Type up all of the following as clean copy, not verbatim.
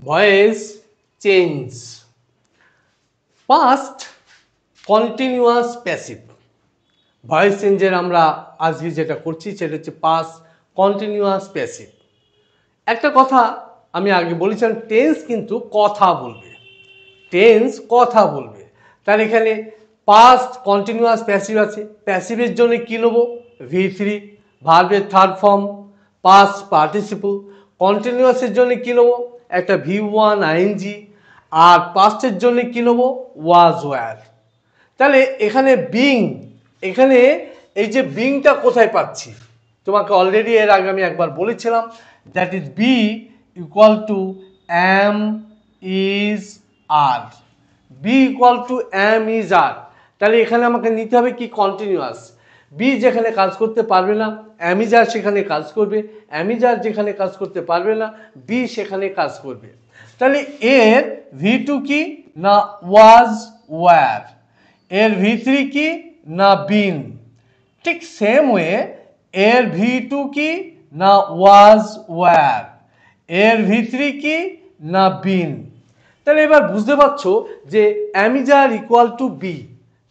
Voice change. Past continuous passive. Voice চেঞ্জের আমরা আজকে যেটা করছি সেটা হচ্ছে পাস্ট কন্টিনিউয়াস প্যাসিভ। একটা কথা আমি আগে বলেছিলাম, টেন্স কিন্তু কথা বলবে, টেন্স কথা বলবে। তার এখানে পাস্ট কন্টিনিউয়াস প্যাসিভ আছে, প্যাসিভের জন্য কী নেবো? V3, ভার্বের থার্ড ফর্ম পাস্ট পার্টিসিপল। কন্টিনিউয়াসের জন্য কী নেবো? একটা V1 আইএনজি। আর পাস্টের জন্য কী নেবো? ওয়াজ ওয়্যার। তাহলে এখানে বিং, এখানে এই যে বিংটা কোথায় পাচ্ছি? তোমাকে অলরেডি এর আগে আমি একবার বলেছিলাম, that is B equal to M is R. B equal to M is R. তাহলে এখানে আমাকে নিতে হবে কি? কন্টিনিউয়াস। বি যেখানে কাজ করতে পারবে না, অ্যামিজার সেখানে কাজ করবে, অ্যামিজার যেখানে কাজ করতে পারবে না, বি সেখানে কাজ করবে। তাহলে এর V2 কি? না ওয়াজ ওয়্যার। এর V3 কি? না বিন। ঠিক সেম ওয়ে এর V2 কি? না ওয়াজ ওয়্যার। এর V3 কি? না বিন। তাহলে এবার বুঝতে পারছো যে অ্যামিজার ইকুয়াল টু বি,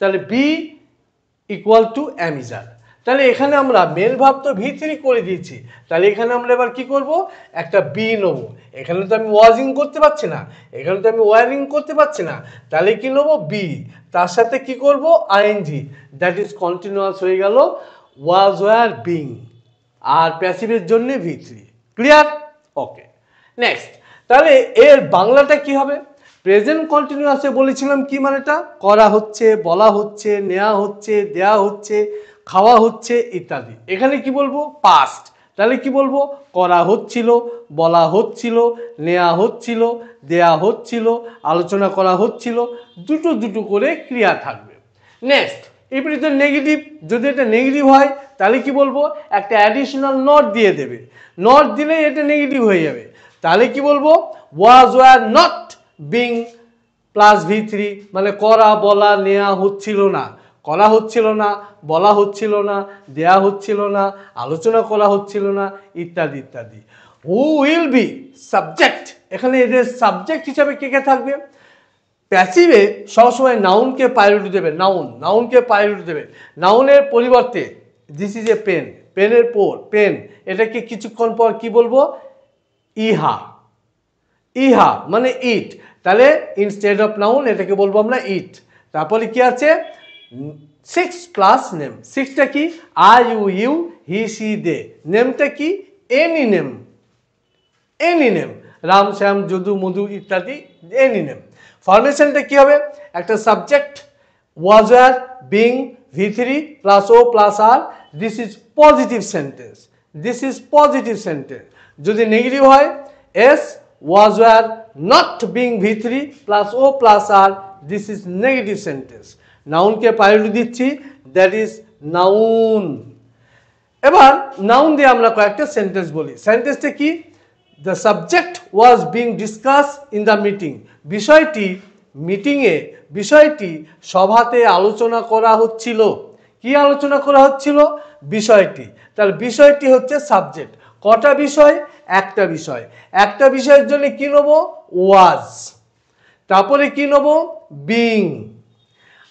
তাহলে বি ইকুয়াল টু অ্যামিজার। তাহলে এখানে আমরা মেল ভাব তো V3 করে দিয়েছি, তাহলে এখানে আমরা এবার কি করব? একটা বি নেব। এখানে তো আমি ওয়াজিং করতে পারছি না, এখানে তো আমি ওয়ারিং করতে পারছি না, তাহলে কি নেব? বি। তার সাথে কি করব? আইএনজি, দ্যাট ইজ কন্টিনিউয়াস হয়ে গেল ওয়াজ ওয়্যার বিং। আর প্যাসিভের জন্য V3। ক্লিয়ার? Okay, next. তাহলে এর বাংলাটা কি হবে? প্রেজেন্ট কন্টিনিউয়াসে বলেছিলাম কি মানেটা? করা হচ্ছে, বলা হচ্ছে, নেওয়া হচ্ছে, দেয়া হচ্ছে, খাওয়া হচ্ছে ইত্যাদি। এখানে কি বলবো? পাস্ট। তাহলে কি বলবো? করা হচ্ছিল, বলা হচ্ছিল, নেওয়া হচ্ছিল, দেয়া হচ্ছিল, আলোচনা করা হচ্ছিল, দুটো দুটো করে ক্রিয়া থাকবে। Next, if it is negative, যদি এটা নেগেটিভ হয় তাহলে কি বলবো? একটা অ্যাডিশনাল নট দিয়ে দেবে, নট দিলেই এটা নেগেটিভ হয়ে যাবে। তাহলে কি বলবো? ওয়াজ were not being plus V3, মানে করা, বলা, নেওয়া হচ্ছিল না, করা হচ্ছিল না, বলা হচ্ছিল না, দেয়া হচ্ছিল না, আলোচনা করা হচ্ছিল না ইত্যাদি ইত্যাদি। হু উইল বি সাবজেক্ট, এখানে এদের সাবজেক্ট হিসাবে কে কে থাকবে? প্যাসিভে সবসময় নাউনকে প্রায়োরিটি দেবে, নাউনকে প্রায়োরিটি দেবে। নাউনের পরিবর্তে দিস ইজ এ পেন, পেনের পর পেন, এটাকে কিছুক্ষণ পর কি বলবো? ইহা। ইহা মানে ইট, তাহলে ইনস্টেড অফ নাউন এটাকে বলবো আমরা ইট। তারপরে কি আছে? 6 প্লাস নেম। 6টা কি? I, you, he, she, they. নেমটা কি? Any name, any name, Ram, Shyam, Jadu, Madhu ইত্যাদি, এনি নেম। ফরমেশনটা কি হবে? একটা subject, was were, being, V3 plus O plus R. This is positive sentence, this is positive sentence. যদি নেগেটিভ হয়, S was were not being V3 plus O plus R, this is negative sentence. নাউনকে priority দিচ্ছি, that is noun. এবার noun দিয়ে আমরা কয়েকটা sentence বলি। সেন্টেন্সটা কি? The subject was being discussed in the meeting. বিষয়টি মিটিংয়ে, বিষয়টি সভাতে আলোচনা করা হচ্ছিল। কি আলোচনা করা হচ্ছিল? বিষয়টি। তাহলে বিষয়টি হচ্ছে সাবজেক্ট। কটা বিষয়? একটা বিষয়। একটা বিষয়ের জন্য কি নেব? ওয়াজ। তারপরে কি নেব? বিং।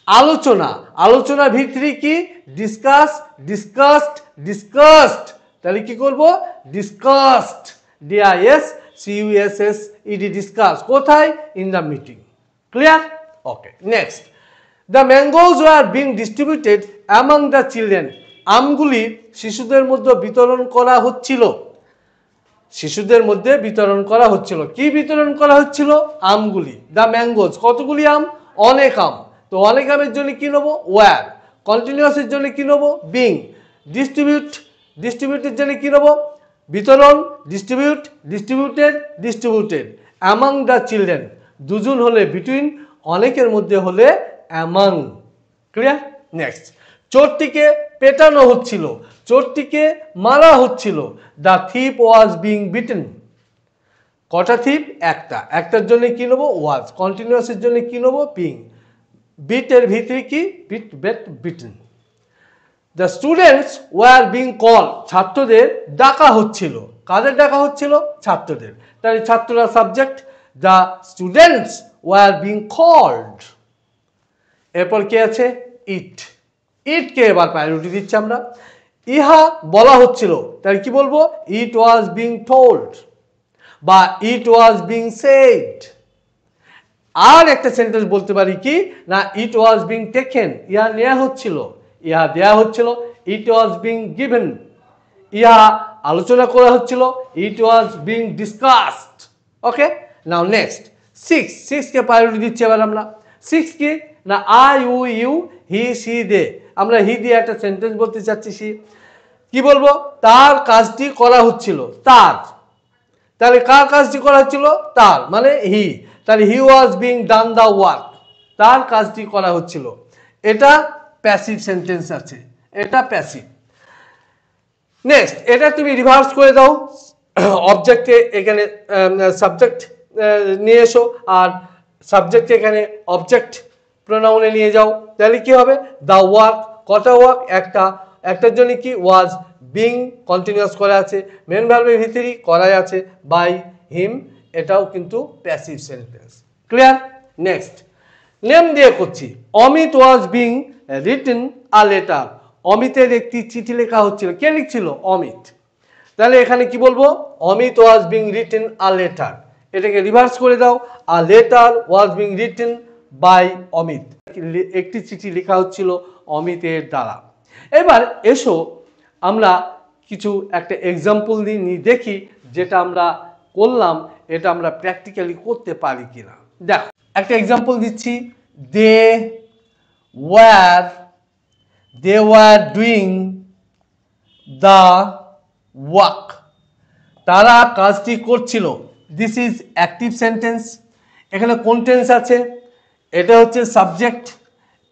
আলোচনা, আলোচনা ভিতরে কি? Discuss, discussed, discussed. তাহলে কি করব? Discussed, DISCUSSED, discuss. কোথায়? In the meeting. Clear? Okay, next. The mangoes were being distributed among the children. আমগুলি শিশুদের মধ্যে বিতরণ করা হচ্ছিল, শিশুদের মধ্যে বিতরণ করা হচ্ছিল। কি বিতরণ করা হচ্ছিল? আমগুলি। দ্য ম্যাঙ্গোজ, কতগুলি আম? অনেক আম। তো অনেক আমের জন্য কি নেবো? ওয়্যার। কন্টিনিউয়াসের জন্য কি নেবো? বিং। ডিস্ট্রিবিউট, ডিস্ট্রিবিউটের জন্য কি নেবো? বিতরণ, distribute, distributed, distributed. Among the children, দুজন হলে বিটুইন, অনেকের মধ্যে হলে অ্যামাং। ক্লিয়ার? নেক্সট। চোরটিকে পেটানো হচ্ছিল, চোরটিকে মারা হচ্ছিল। The thief was being beaten. কটা থিপ? একটা। একটার জন্য কি নেবো? ওয়াজ। কন্টিনিউয়াসের জন্য কি নেবো? বিং। বিটের ভিতরে কি? Beat, beat, beaten. The students were being call, ছাত্রদের ডাকা হচ্ছিল। কাদের ডাকা হচ্ছিল? ছাত্রদের। তাহলে ছাত্ররা subject, the students were being called. এরপর কি আছে? ইট। ইটকে এবার প্রায়োরিটি দিচ্ছি আমরা। ইহা বলা হচ্ছিল, তাহলে কি বলবো? ইট ওয়াজ বিং টোল্ড বা ইট ওয়াজ বিং সেড। আর একটা সেন্টেন্স বলতে পারি কি না, ইট ওয়াজ বিং টেকেন, ইহা নেওয়া হচ্ছিল, ইহা দেয়া হচ্ছিল, ইট ওয়াজ বিং গিভেন, ইহা আলোচনা করা হচ্ছিল, it was being discussed. Okay, now next six. সিক্সকে প্রায়োরিটি দিচ্ছি এবার আমরা। সিক্স কি না, I, you, he, she, they. আমরা হি দিয়ে একটা সেন্টেন্স বলতে চাচ্ছি। কি বলবো? তার কাজটি করা হচ্ছিল, তার। তাহলে কার কাজটি করা হচ্ছিল? তার, মানে হি। তাহলে he was being done the work, তার কাজটি করা হচ্ছিল। এটা প্যাসিভ সেন্টেন্স আছে, এটা প্যাসিভ। নেক্সট, এটা তুমি রিভার্স করে দাও, অবজেক্টে এখানে সাবজেক্ট নিয়ে এসো, আর সাবজেক্টে এখানে অবজেক্ট প্রোনাউনে নিয়ে যাও। তাহলে কি হবে? দ্য ওয়ার্ক, কটা ওয়ার্ক? একটা। একটার জন্য কি? ওয়াজ বিং কন্টিনিউয়াস করা আছে, মেন ভার্বের ভিতরে করা আছে বাই হিম, এটাও কিন্তু passive sentence. Clear? Next, name দিয়ে করছি। Amit was being written a letter, অমিতের একটি চিঠি লেখা হচ্ছিল। কে লিখছিল? অমিত। তাহলে এখানে কি বলবো? Amit was being written a letter. এটাকে রিভার্স করে দাও, a letter was being written by Amit, একটি চিঠি লেখা হচ্ছিল অমিতের দ্বারা। এবার এসো আমরা কিছু একটা এক্সাম্পল নিয়ে দেখি, যেটা আমরা করলাম এটা আমরা প্র্যাকটিক্যালি করতে পারি কিনা। দেখো, একটা এক্সাম্পল দিচ্ছি। They were doing the work, তারা কাজটি করছিল। This is active sentence. এখানে কোন টেন্স আছে? এটা হচ্ছে সাবজেক্ট,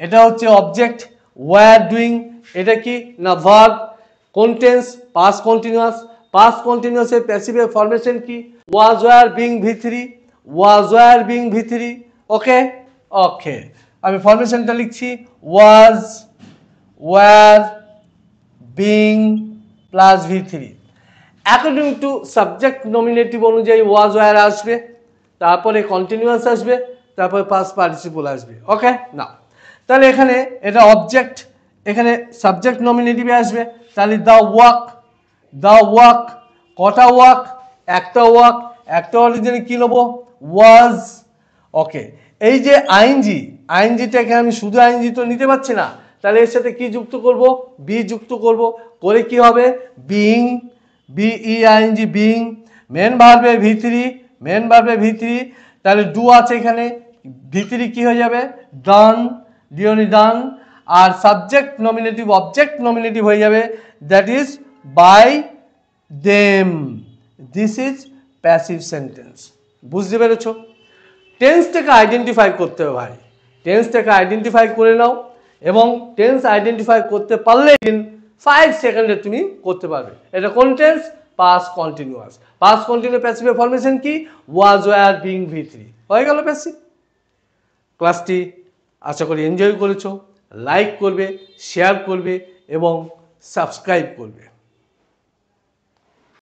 এটা হচ্ছে অবজেক্ট। ওয়ার ডুইং, এটা কি না ভার্ব। কোন টেন্স? Past continuous. পাস্ট কন্টিনিউয়াসের প্যাসিভের ফরমেশন কি? ওয়াজ ওয়ার বিং ভি3, ওয়াজ ওয়ার বিং ভি3। ওকে, ওকে, আমি ফরমেশনটা লিখছি। ওয়াজ ওয়ার বিং প্লাস ভি3। অ্যাকর্ডিং টু সাবজেক্ট নমিনেটিভ অনুযায়ী ওয়াজ ওয়ার আসবে, তারপরে কন্টিনিউয়াস আসবে, তারপরে পাস্ট পার্টিসিপল আসবে। ওকে, না তাহলে এখানে এটা অবজেক্ট, এখানে সাবজেক্ট নমিনেটিভে আসবে। তাহলে দ্য ওয়ার্ক, কটা ওয়ার্ক? একটা ওয়ার্ক। একটা ওয়ার্কের জন্য কি নেবো? ওয়াজ। ওকে, এই যে আইএনজিটা এখানে আমি শুধু আইএনজি তো নিতে পারছি না, তাহলে এর সাথে কি যুক্ত করব? বি যুক্ত করব। করে কি হবে? Being, বিইআইএনজি, being. মেন ভার্বের ভি3, তাহলে ডু আছে এখানে, ভি3 কি হয়ে যাবে? Done, D O N E done. আর সাবজেক্ট নমিনেটিভ অবজেক্ট নমিনেটিভ হয়ে যাবে, that is by them. This is passive sentence. বুঝতে পেরেছো? টেন্সটাকে আইডেন্টিফাই করতে হবে ভাই, টেন্সটাকে আইডেন্টিফাই করে নাও, এবং টেন্স আইডেন্টিফাই করতে পারলে 5 সেকেন্ডে তুমি করতে পারবে। এটা কোন tense? Past continuous. Past continuous passive formation কি? ওয়াজ ওয়ার বিং ভি3। হয়ে গেল প্যাসিভ। ক্লাসটি আশা করি এনজয় করেছো। লাইক করবে, শেয়ার করবে এবং সাবস্ক্রাইব করবে।